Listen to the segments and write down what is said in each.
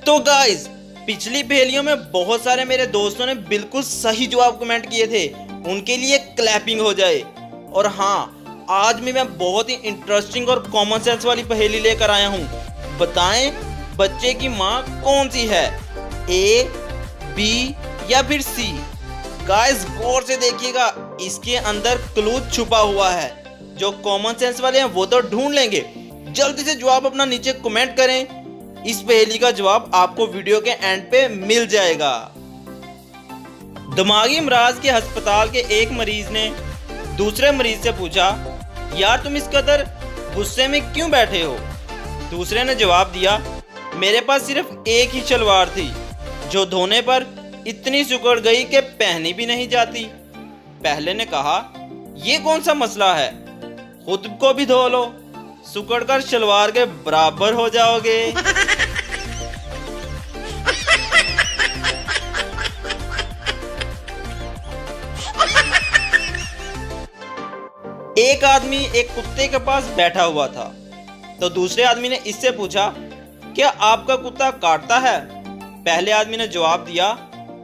तो गाइस, पिछली पहेलियों में बहुत सारे मेरे दोस्तों ने बिल्कुल सही जवाब कमेंट किए थे, उनके लिए क्लैपिंग हो जाए। और हाँ, आज भी मैं बहुत ही इंटरेस्टिंग और कॉमन सेंस वाली पहेली लेकर आया हूँ। बताएं, बच्चे की माँ कौन सी है, ए, बी या फिर सी? गाइस गौर से देखिएगा, इसके अंदर क्लू छुपा हुआ है। जो कॉमन सेंस वाले हैं वो तो ढूंढ लेंगे, जल्दी से जवाब अपना नीचे कमेंट करें। इस पहेली का जवाब आपको वीडियो के एंड पे मिल जाएगा। दिमागी अमराज के अस्पताल के एक मरीज ने दूसरे मरीज से पूछा, यार तुम इस कदर गुस्से में क्यों बैठे हो? दूसरे ने जवाब दिया, मेरे पास सिर्फ एक ही शलवार थी जो धोने पर इतनी सिकुड़ गई कि पहनी भी नहीं जाती। पहले ने कहा, ये कौन सा मसला है, खुद को भी धो लो, सिकुड़कर शलवार के बराबर हो जाओगे। एक आदमी एक कुत्ते के पास बैठा हुआ था, तो दूसरे आदमी ने इससे पूछा, क्या आपका कुत्ता काटता है? पहले आदमी ने जवाब दिया,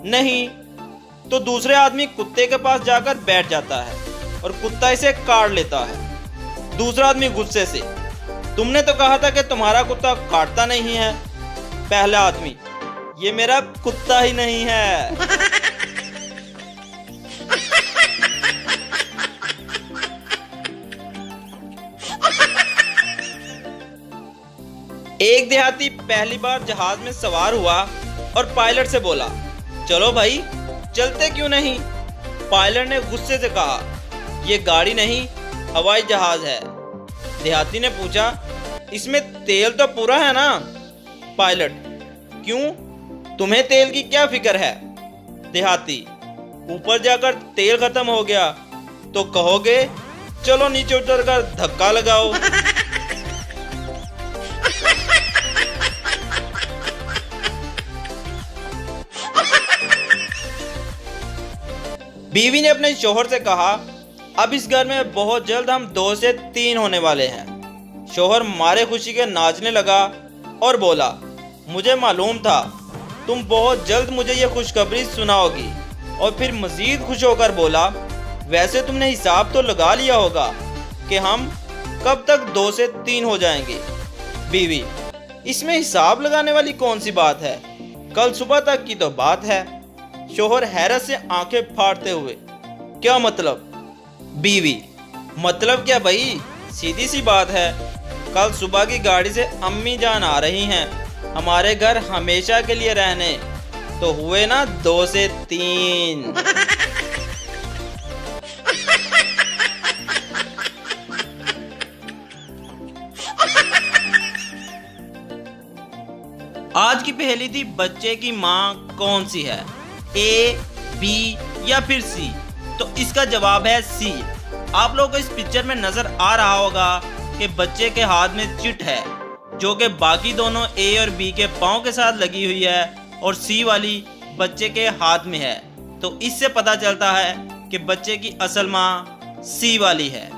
नहीं। तो दूसरे आदमी कुत्ते के पास जाकर बैठ जाता है और कुत्ता इसे काट लेता है। दूसरा आदमी गुस्से से, तुमने तो कहा था कि तुम्हारा कुत्ता काटता नहीं है। पहला आदमी, ये मेरा कुत्ता ही नहीं है। एक देहाती पहली बार जहाज में सवार हुआ और पायलट से बोला, चलो भाई चलते क्यों नहीं? पायलट ने गुस्से से कहा, ये गाड़ी नहीं हवाई जहाज है। देहाती ने पूछा, इसमें तेल तो पूरा है ना? पायलट, क्यों, तुम्हें तेल की क्या फिक्र है? देहाती, ऊपर जाकर तेल खत्म हो गया तो कहोगे चलो नीचे उतरकर धक्का लगाओ। बीवी ने अपने शौहर से कहा, अब इस घर में बहुत जल्द हम 2 से 3 होने वाले हैं। शौहर मारे खुशी के नाचने लगा और बोला, मुझे मालूम था तुम बहुत जल्द मुझे ये खुशखबरी सुनाओगी। और फिर मजीद खुश होकर बोला, वैसे तुमने हिसाब तो लगा लिया होगा कि हम कब तक 2 से 3 हो जाएंगे। बीवी, इसमें हिसाब लगाने वाली कौन सी बात है, कल सुबह तक की तो बात है। शौहर हैरत से आंखें फाड़ते हुए, क्या मतलब? बीवी, मतलब क्या भाई, सीधी सी बात है, कल सुबह की गाड़ी से अम्मी जान आ रही हैं हमारे घर हमेशा के लिए रहने, तो हुए ना 2 से 3। आज की पहेली थी, बच्चे की माँ कौन सी है, ए, बी या फिर सी? तो इसका जवाब है सी। आप लोगों को इस पिक्चर में नजर आ रहा होगा कि बच्चे के हाथ में चिट है, जो कि बाकी दोनों ए और बी के पाँव के साथ लगी हुई है और सी वाली बच्चे के हाथ में है। तो इससे पता चलता है कि बच्चे की असल माँ सी वाली है।